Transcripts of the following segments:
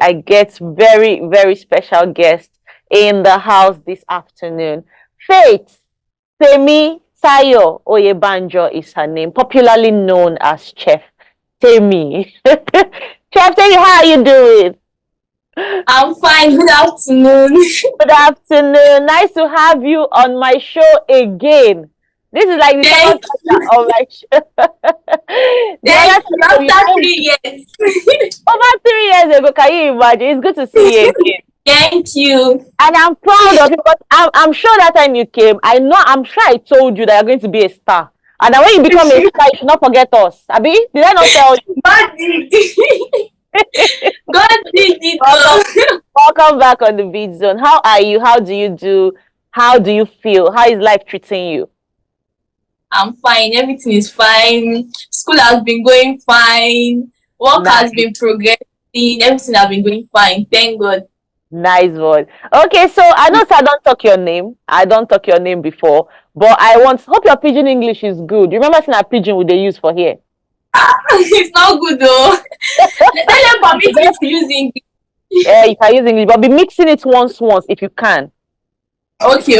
I get very, very special guest in the house this afternoon. Faith Temmie Tayo Oyebanjo is her name, popularly known as Chef Temmie. Chef Temmie, how are you doing? I'm fine. Good afternoon. Good afternoon. Nice to have you on my show again. This is like the second Thank time you. on my show. The Thank other you. time you After came 3 years. over 3 years ago. Can you imagine? It's good to see you again. Thank you. And I'm proud of you because I'm sure that time you came, I'm sure I told you that you're going to be a star. And that when you become a star, you should not forget us. Abi, did I not tell you? God did. God did it. Welcome, Oh. welcome back on the Beat Zone. How are you? How do you do? How do you feel? How is life treating you? I'm fine. Everything is fine. School has been going fine. Work has Nice, been progressing. Everything has been going fine. Thank God. nice one. Okay, so I know sir, I don't talk your name. I don't talk your name before, but hope your pidgin English is good. You remember saying a pidgin would they use for here? It's not good though. Let them permit me to use English. Yeah, you can use English, but be mixing it once if you can. Okay.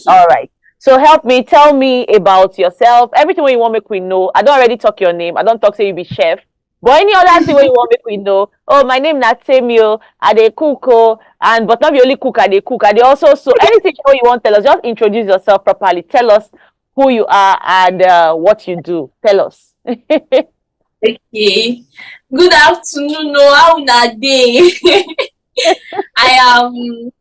All right. So help me, tell me about yourself. Everything what you want make we know. I don't already talk your name. I don't talk say you be chef. But any other thing what you want make we know. Oh, my name na Temmie. I dey cook oh, and but not be only cook, I dey cook. I dey also so anything what you want tell us. Just introduce yourself properly. Tell us who you are and what you do. Tell us. Okay. Good afternoon. No, how una dey? I am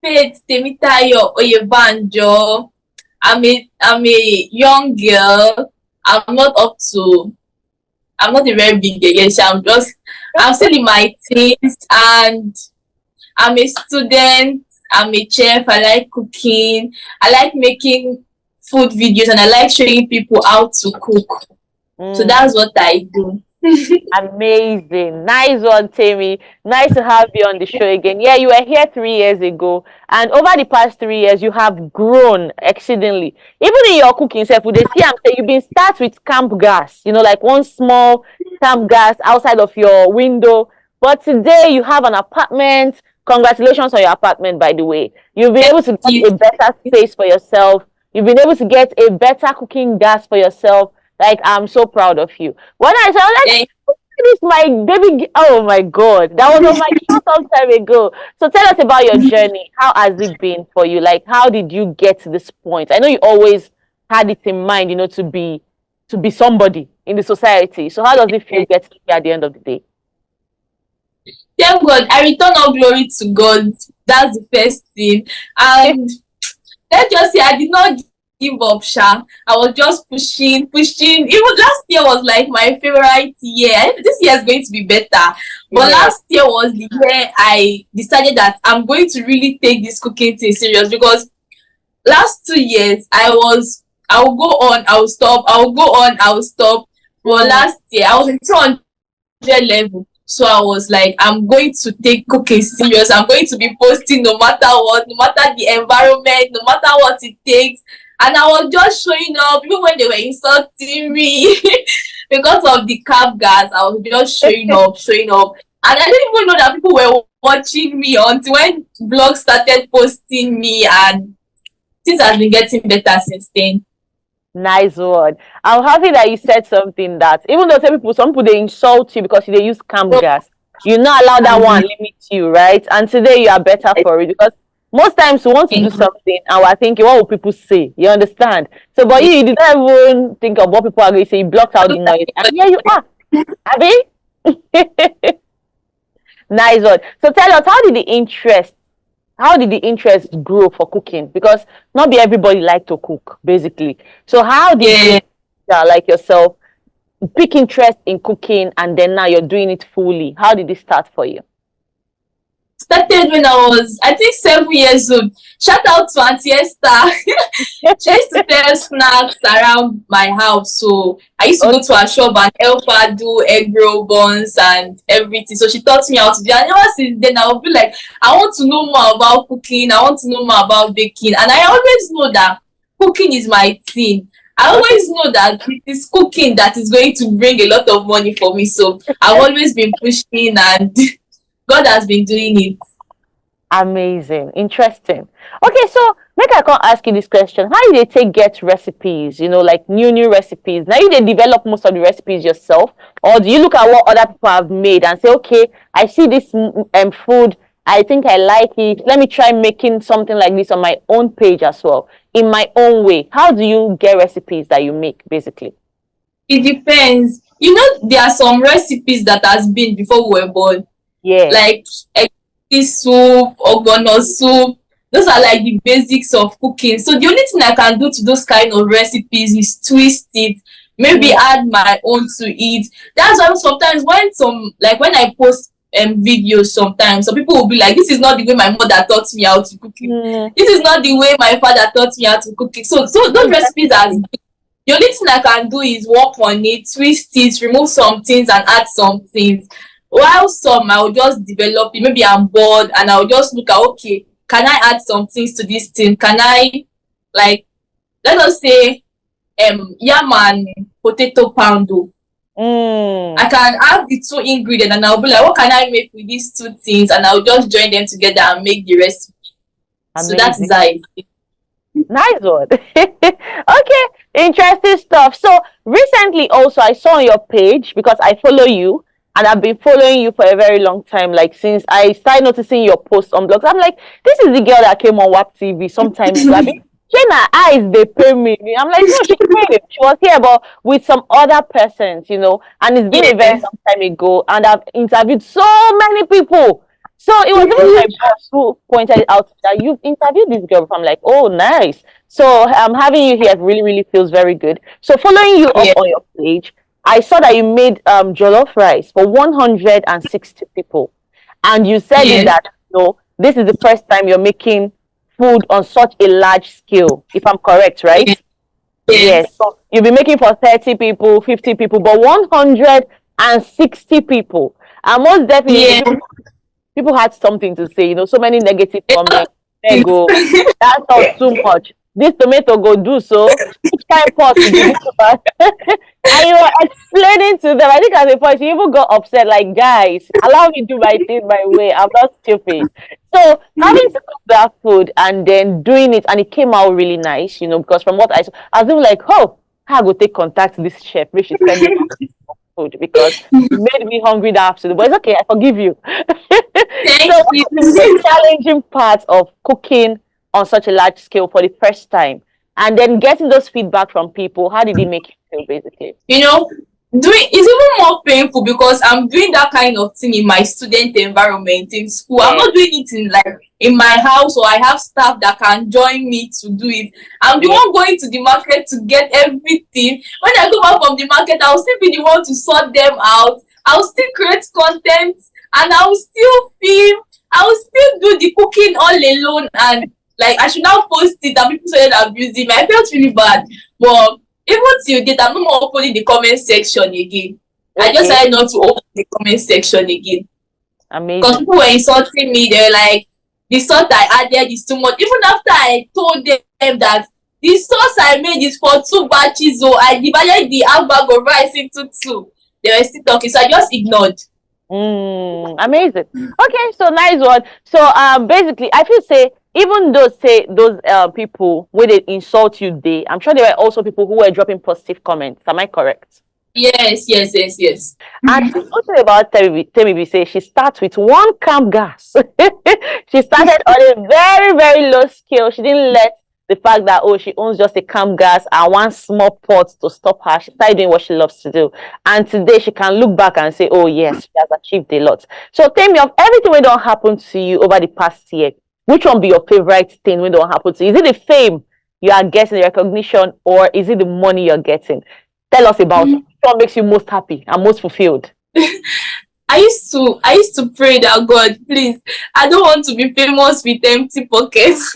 Faith Temitayo Oyebanjo. I'm a young girl. I'm not up to I'm not a very big girl yet. I'm still in my teens and I'm a student. I'm a chef. I like cooking. I like making food videos and I like showing people how to cook. So Mm. that's what I do. Amazing. Nice one, Temmie. Nice to have you on the show again. Yeah, you were here 3 years ago, and over the past 3 years, you have grown exceedingly. Even in your cooking self, would they see I'm saying you've been start with camp gas, like one small camp gas outside of your window. But today you have an apartment. Congratulations on your apartment, by the way. You've been able to get You a better space for yourself. You've been able to get a better cooking gas for yourself. Like, I'm so proud of you. When I saw like thank this my baby, oh my god, that was on my show some time ago. So tell us about your journey. How has it been for you? Like, how did you get to this point? I know you always had it in mind, to be somebody in the society. So how does it feel getting here at the end of the day? thank God. I return all glory to God. That's the first thing. And let's just say I did not give up, Sha. I was just pushing. Even last year was like my favorite year. This year is going to be better. But Yeah. last year was the year I decided that I'm going to really take this cooking thing serious because last 2 years I will go on, I will stop, I will go on, I will stop. But Mm. last year I was in 200 level. So I was like, I'm going to take cooking serious. I'm going to be posting no matter what, no matter the environment, no matter what it takes. And I was just showing up, even when they were insulting me because of the carb gas. I was just showing up. And I didn't even know that people were watching me until when blogs started posting me, and things has been getting better since then. Nice one. I'm happy that you said something that even though some people they insult you because they use camp gas, you not allow that one limit you, right? And today you are better for it because most times we want to do something and we're thinking, what will people say? You understand? So, but you did not even think of what people are going to say. You blocked out the noise, and here you are, Abby. Nice one. So, tell us, how did the interest grow for cooking? Because not be everybody like to cook, basically. So how did Yeah. you, like yourself, pick interest in cooking and then now you're doing it fully? How did it start for you? Started when I was, I think, 7 years old. Shout out to Auntie Esther. She used to sell snacks around my house. So I used to go to her shop and help her do egg roll buns and everything. So she taught me how to do it. And ever since then, I would be like, I want to know more about cooking. I want to know more about baking. And I always know that cooking is my thing. I always know that it is cooking that is going to bring a lot of money for me. So I've always been pushing and God has been doing it. Amazing. Interesting. Okay, so make I come ask you this question. How you they take get recipes, like new recipes? Now you they develop most of the recipes yourself, or do you look at what other people have made and say, okay, I see this food, I think I like it. Let me try making something like this on my own page as well, in my own way. How do you get recipes that you make, basically? It depends. You know, there are some recipes that has been before we were born, Yeah. like egusi soup, ogbono soup. Those are like the basics of cooking. So the only thing I can do to those kind of recipes is twist it, maybe Mm, add my own to it. That's why sometimes when I post videos, sometimes some people will be like, this is not the way my mother taught me how to cook it. mm, This is not the way my father taught me how to cook it. So those recipes are, definitely. the only thing I can do is work on it, twist it, remove some things and add some things. While some I will just develop it. Maybe I'm bored and I'll just look at, okay, can I add some things to this thing? Can I, like, let us say yam and potato poundo. Mm, I can have the two ingredients and I'll be like, what can I make with these two things? And I'll just join them together and make the recipe. So that is amazing. how it is. Nice one. Okay, interesting stuff. So recently also I saw on your page, because I follow you and I've been following you for a very long time, like since I started noticing your posts on blogs. I'm like, this is the girl that came on WAP TV sometime ago. I mean, Jenna eyes they pay me. I'm like, no, she came. She was here, but with some other persons, and it's been a very Yeah. long time ago, and I've interviewed so many people. So it was even my boss who pointed it out that you've interviewed this girl. I'm like, oh, nice. So having you here really, really feels very good. So following you up Yeah. on your page, I saw that you made jollof rice for 160 people, and you said it Yeah. that this is the first time you're making food on such a large scale. If I'm correct, right? Yeah. Yeah. Yes. So you'll be making for 30 people, 50 people, but 160 people. And most definitely, Yeah. people had something to say, so many negative A lot comments. of There things. go, that's not too much. This tomato go do so. Which kind pot to be this one? And you were explaining to them. I think at the point you even got upset, like, guys, allow me to do my thing my way. I'm not stupid. So having to cook that food and then doing it, and it came out really nice, because from what I saw, I was even like, oh, I go take contact this chef. Maybe she send me food, because you made me hungry that afternoon. But it's okay, I forgive you. So, Thank what you. is the most challenging part of cooking on such a large scale for the first time? And then getting those feedback from people, how did it make you feel, basically? You know, doing it's even more painful because I'm doing that kind of thing in my student environment in school. I'm Yeah. not doing it in my house, or I have staff that can join me to do it. I'm the Yeah. one going to the market to get everything. When I come back from the market, I'll still be the one to sort them out. I'll still create content, and I'll still film. I'll still do the cooking all alone, and like I should now post it and people started abusing me. I felt really bad. But even till date, I'm no more opening the comment section again. I just Okay. decided not to open the comment section again because Amazing. people were insulting me. They were like, the salt I added is too much. Even after I told them that the sauce I made is for two batches, so I divided the half bag of rice into two. They were still talking, so I just ignored. Amazing. Okay, so nice one. So basically I feel say even those people where they insult you, I'm sure there were also people who were dropping positive comments. Am I correct? Yes, yes, yes, yes. And the good thing about Temmie say she starts with one camp gas. She started on a very, very low scale. She didn't let the fact that, oh, she owns just a camp gas and one small pot to stop her. She started doing what she loves to do. And today she can look back and say, oh, yes, she has achieved a lot. So tell me, of everything that don't happen to you over the past year, which one be your favorite thing when don't happen to you? Is it the fame you are getting, the recognition, or is it the money you're getting? Tell us about it. Which one makes you most happy and most fulfilled? I used to pray that, God, please, I don't want to be famous with empty pockets.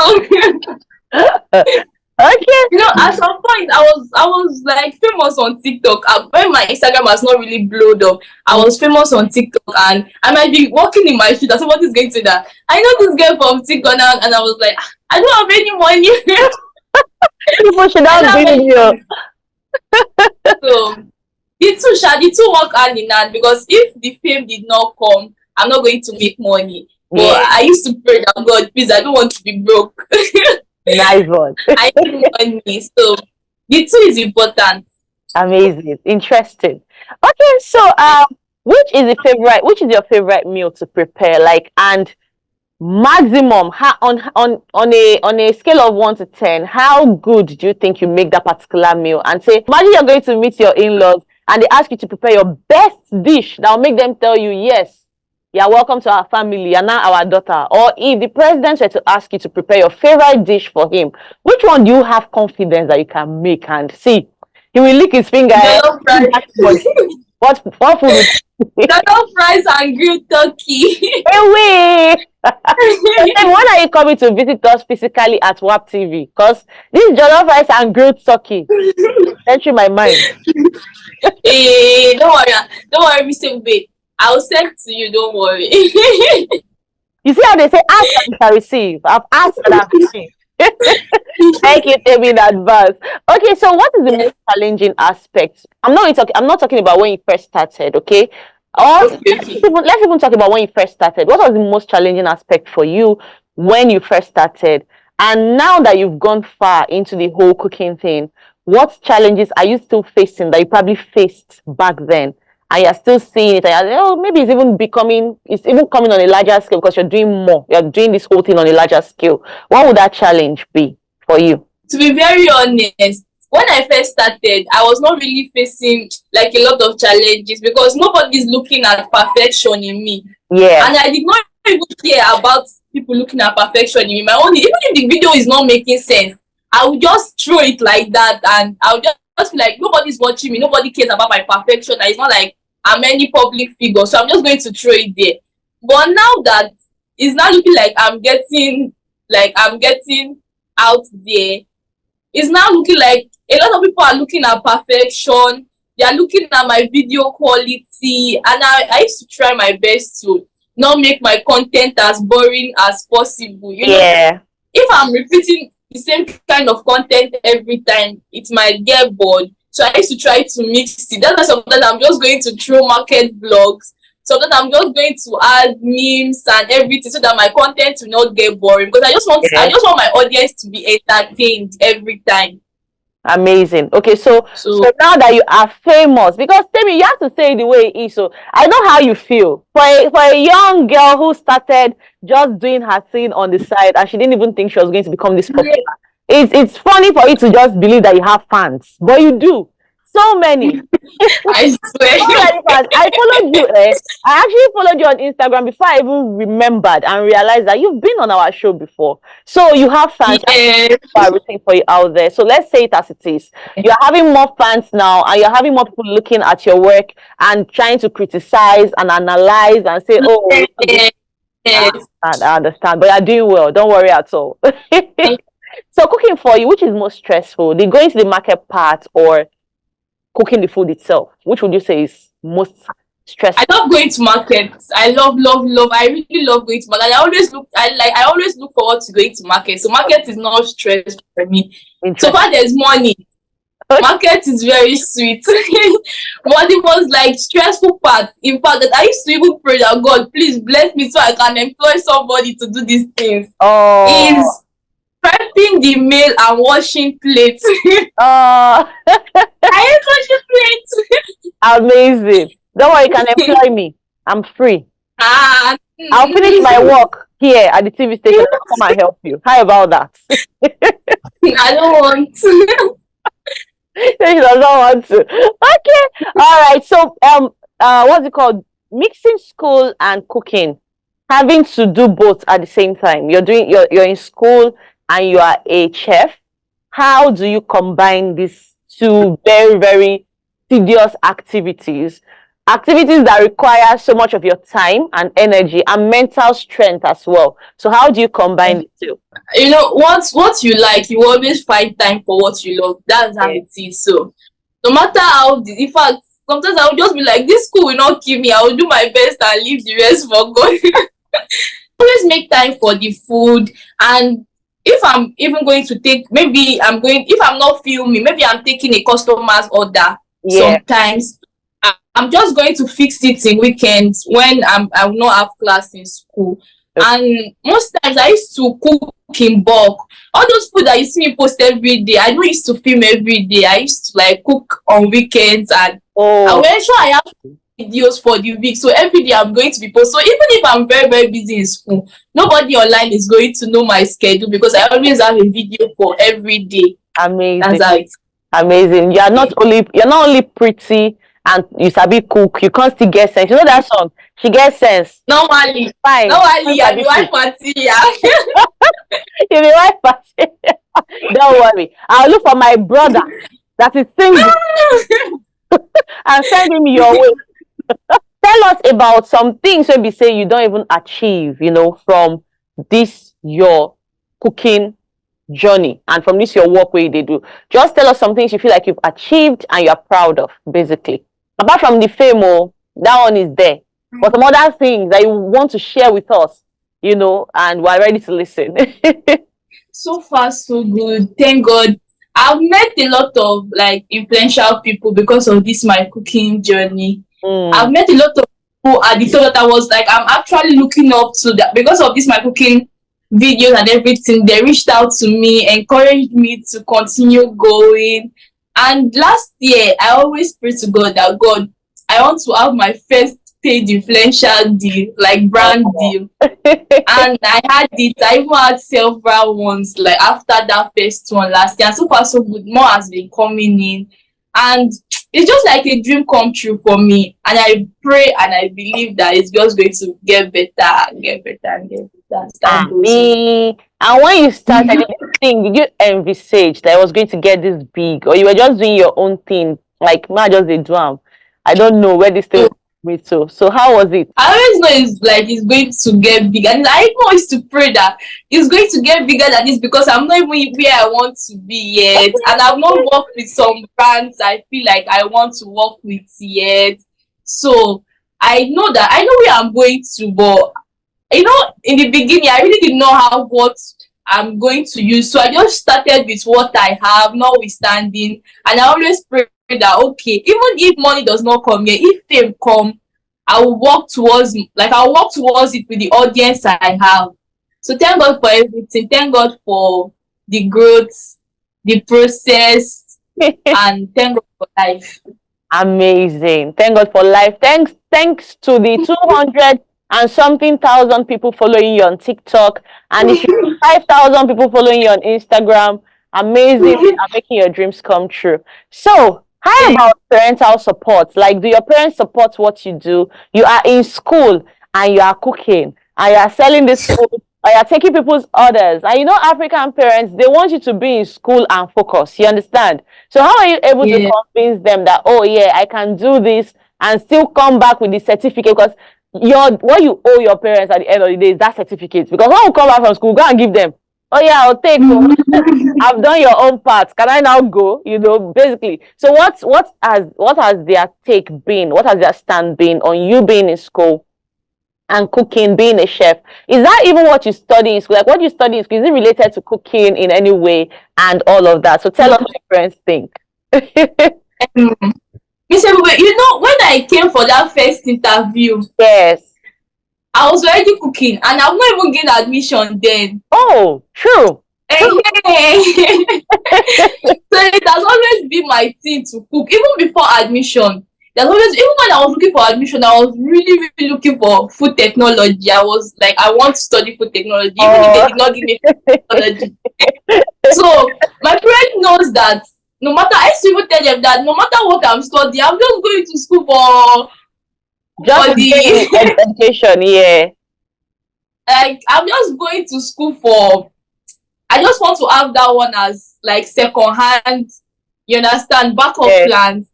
Okay. At some point I was like famous on TikTok. When my Instagram was not really blowed up, I Mm. was famous on TikTok, and I might be walking in my street and somebody's going to say that I know this girl from TikTok now, and I was like, "Ah, I don't have any money." People should I don't not have believe any you. money. So the two work hand in hand, because if the fame did not come, I'm not going to make money. But Yeah, I used to pray that, God, please, I don't want to be broke. nice one. I need money. So the two is important. Amazing. Interesting. Okay, so which is your favorite meal to prepare? Like, and maximum, how on a scale of 1 to 10, how good do you think you make that particular meal? And say, imagine you're going to meet your in-laws and they ask you to prepare your best dish that will make them tell you, yes, you're welcome to our family, you're now our daughter. Or if the president were to ask you to prepare your favorite dish for him, which one do you have confidence that you can make? And see, he will lick his finger. Jollof rice. What food would Jollof rice and grilled turkey. away? But then when are you coming to visit us physically at WAP TV? Because this jollof rice and grilled turkey entering my mind. Don't worry. Don't worry, Mr. Ube. I'll send to you, don't worry. You see how they say, ask and you shall receive. I've asked and I've received. Thank you, Temmie, in advance. Okay, so what is the Yes. most challenging aspect? I'm not talking about when you first started, okay? Or Okay. let's even talk about when you first started. What was the most challenging aspect for you when you first started? And now that you've gone far into the whole cooking thing, what challenges are you still facing that you probably faced back then? And you're still seeing it, and you're, oh, maybe it's even coming on a larger scale because you're doing more. You're doing this whole thing on a larger scale. What would that challenge be for you? To be very honest, when I first started, I was not really facing like a lot of challenges, because nobody's looking at perfection in me. Yeah, And I did not even care about people looking at perfection in me. My own, even if the video is not making sense, I would just throw it like that, and I would just be like, nobody's watching me, nobody cares about my perfection. And it's not like I'm any public figure, so I'm just going to throw it there. But now that it's not looking like I'm getting out there, it's now looking like a lot of people are looking at perfection. They are looking at my video quality, and I used to try my best to not make my content as boring as possible. yeah, If I'm repeating the same kind of content every time, it might get bored. So I used to try to mix it. That's why sometimes I'm just going to throw market vlogs. Sometimes I'm just going to add memes and everything, so that my content will not get boring. Because I yeah. just want my audience to be entertained every time. Amazing. Okay, so So now that you are famous, because Temmie, you have to say it the way it is. So I know how you feel for a young girl who started just doing her thing on the side, and she didn't even think she was going to become this popular. It's funny for you to just believe that you have fans, but you do. So many. I swear. So many fans. I followed you. I actually followed you on Instagram before I even remembered and realized that you've been on our show before. So you have fans. Yeah. Are rooting for you out there. So let's say it as it is. You're having more fans now, and you're having more people looking at your work and trying to criticize and analyze and say, "Oh, Yes. I understand," but you're doing well. Don't worry at all. So cooking for you, which is more stressful, the going to the market part or cooking the food itself? Which would you say is most I stressful? love going to markets. I love. I really love going to market. I always look forward to going to market. So market is not stress for me. So Interesting. far there's money. Market is very sweet. But it was like stressful part. In fact, that I used to even pray that, God, please bless me so I can employ somebody to do these things. Oh, Is prepping the meal and washing plates. oh, I hate washing plates. amazing. Don't worry, you can employ me. I'm free. Ah, I'll finish my work here at the TV station and come and help you. How about that? I don't want to. She does not want to. Okay. All right. So what's it called? Mixing school and cooking. Having to do both at the same time. You're in school and you are a chef. How do you combine these two very, very tedious activities? Activities that require so much of your time and energy and mental strength as well. So how do you combine the two? What you like, you always find time for what you love. That's how Yeah. it is. So no matter how, in fact, sometimes I will just be like, this school will not kill me. I will do my best and leave the rest for God. Always make time for the food. And if I'm even going to take, maybe I'm going, if I'm not filming, maybe I'm taking a customer's order Yeah. sometimes. I'm just going to fix it in weekends when I will not have class in school. Okay. And most times I used to cook in bulk. All those food that you see me post every day, I don't used to film every day. I used to like cook on weekends, and I Oh, will ensure I have videos for the week. So every day I'm going to be post. So even if I'm very, very busy in school, nobody online is going to know my schedule because I always have a video for every day. amazing. That's how it Amazing. is. You're not only pretty and you sabi cook, you can't still get sense. You know that song? She gets sense. Normally, Fine. You normally, I sabi be wife cook. material. You be right person. Don't worry. I'll look for my brother that is single and send him your way. Tell us about some things wey be say you don't even achieve, from this your cooking journey and from this your work wey you do. Just tell us some things you feel like you've achieved and you're proud of, basically. Apart from the fame, that one is there. But some other things that you want to share with us, and we're ready to listen. So far, so good. Thank God. I've met a lot of like influential people because of this my cooking journey. I've Mm, met a lot of people at the top that I was like, I'm actually looking up to that because of this my cooking videos and everything. They reached out to me, encouraged me to continue going. And last year, I always pray to God that God, I want to have my first paid influential deal, like brand oh. deal. And I had it. I even had several ones like after that first one last year. And so far, so good. More has been coming in, and it's just like a dream come true for me. And I pray and I believe that it's just going to get better and get better and get better as time goes on. Me. And when you started this thing, did you envisage that it was going to get this big, or you were just doing your own thing, like man just a drum? I don't know where this thing So will me to. So how was it? I always know it's like it's going to get bigger. And I even used to pray that it's going to get bigger than this because I'm not even where I want to be yet. And I've not worked with some brands I feel like I want to work with yet. So I know where I'm going to, but in the beginning, I really didn't know how what I'm going to use. So I just started with what I have, notwithstanding. And I always pray that okay, even if money does not come here, if fame come, I'll work towards it with the audience I have. So thank God for everything. Thank God for the growth, the process, and thank God for life. Amazing. Thank God for life. Thanks to the 200 and something thousand people following you on TikTok and the 55,000 people following you on Instagram. Amazing and making your dreams come true. So, how Thank about parental support? Like, do your parents support what you do? You are in school and you are cooking and you are selling this food or you are taking people's orders. And African parents, they want you to be in school and focus. You understand? So how are you able to yeah. convince them that, oh yeah, I can do this and still come back with the certificate? Because what you owe your parents at the end of the day is that certificate. Because when we come back from school, go and give them. Oh yeah, I'll take. I've done your own part. Can I now go? Basically. So what has their take been? What has their stand been on you being in school and cooking, being a chef? Is that even what you study in school? Like what you study in school, is it related to cooking in any way and all of that? So tell No, us what your parents think. Miss Ebubae, when I came for that first interview, Yes. I was already cooking and I've not even gained admission then. Oh, true. True. So it has always been my thing to cook. Even before admission, even when I was looking for admission, I was really, really looking for food technology. I was like, I want to study food technology, even if they Oh, did not give me food technology. So my parent knows that no matter, I used to even tell them that no matter what I'm studying, I'm just going to school just for to gain the education, yeah. like I'm just going to school for I just want to have that one as like second hand, you understand, backup Yes. plans.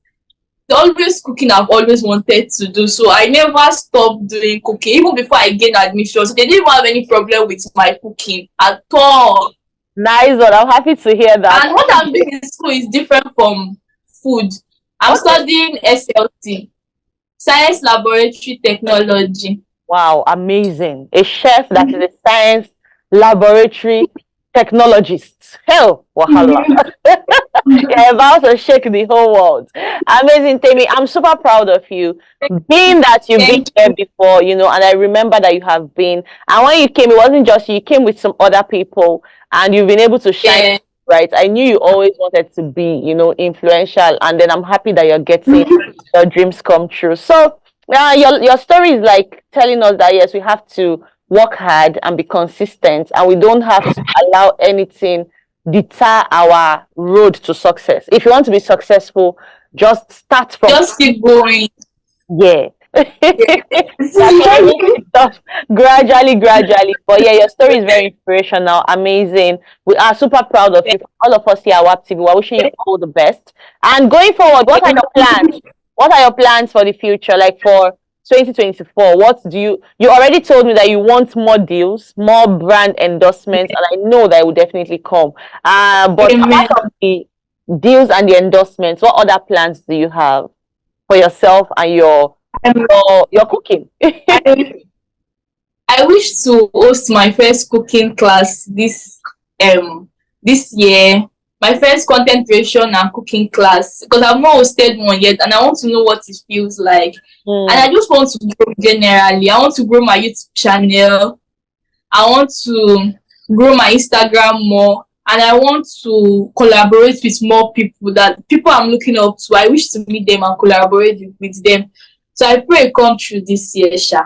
The always cooking I've always wanted to do. So I never stopped doing cooking, even before I gained admission. So they didn't have any problem with my cooking at all. Nice one. I'm happy to hear that. And what I'm doing in school is different from food. I'm Okay. studying SLT, Science Laboratory Technology. Wow, amazing. A chef that is a science laboratory technologists. Hell, wahala. You're about to shake the whole world. Amazing, Temi. I'm super proud of you. Being that you've been Thank there you. before, and I remember that you have been. And when you came, it wasn't just you came with some other people, and you've been able to shine, Yeah. right? I knew you always wanted to be, influential, and then I'm happy that you're getting your dreams come true. So, your story is like telling us that yes, we have to work hard and be consistent, and we don't have to allow anything deter our road to success. If you want to be successful, just start from, Just keep going. yeah. Start from Yes. little stuff gradually, gradually. But yeah, your story is very inspirational, amazing. We are super proud of you. All of us here at WAP TV, we're wishing you all the best. And going forward, what are your plans? What are your plans for the future? Like for 2024, what do you already told me that you want more deals, more brand endorsements, and I know that it will definitely come. But apart Amen. from the deals and the endorsements, what other plans do you have for yourself and Um, your cooking? I, I wish to host my first cooking class this year. My first content creation and cooking class, because I've not hosted one yet, and I want to know what it feels like. And Mm, I just want to grow generally. I want to grow my YouTube channel. I want to grow my Instagram more, and I want to collaborate with more people, that people I'm looking up to. I wish to meet them and collaborate with them. So I pray it come true this year, Sha.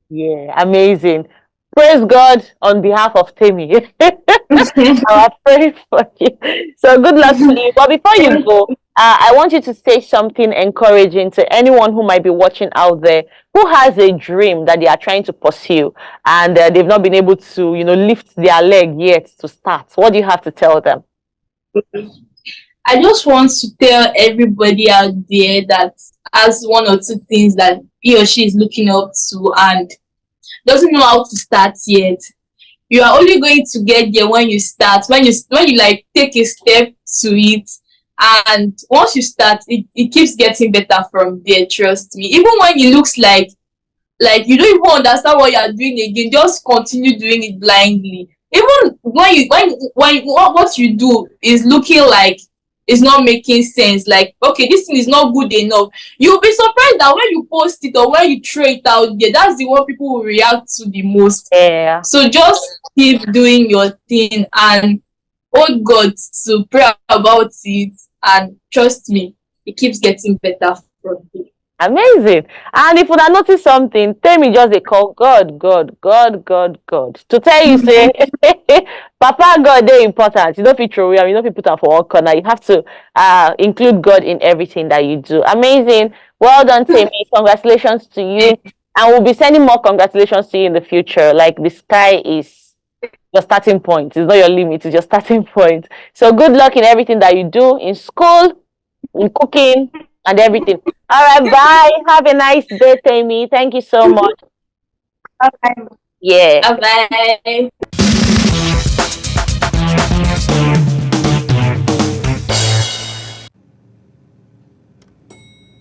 yeah, amazing. Praise God on behalf of Temi. I pray for you. So good luck to you. But before you go, I want you to say something encouraging to anyone who might be watching out there who has a dream that they are trying to pursue and they've not been able to, lift their leg yet to start. What do you have to tell them? I just want to tell everybody out there that has one or two things that he or she is looking up to and doesn't know how to start yet. You are only going to get there when you start, when you like take a step to it. And once you start, it keeps getting better from there, trust me. Even when it looks like you don't even understand what you are doing again, just continue doing it blindly. Even when what you do is looking like it's not making sense, like okay, this thing is not good enough, you'll be surprised that when you post it or when you throw it out there, that's the one people will react to the most. Yeah. So just keep doing your thing and hold God to pray about it, and trust me, it keeps getting better from there. Amazing. And if you have noticed something, tell me just a call God, God, God, God, God. To tell you, say, Papa God, they're important. You don't fit throw away, you don't fit put on for one corner. You have to include God in everything that you do. Amazing. Well done, Temi. Congratulations to you. And we'll be sending more congratulations to you in the future. Like the sky is your starting point. It's not your limit, it's your starting point. So good luck in everything that you do in school, in cooking, and everything. All right, bye. Have a nice day, Tammy. Thank you so much. Bye Yeah. bye.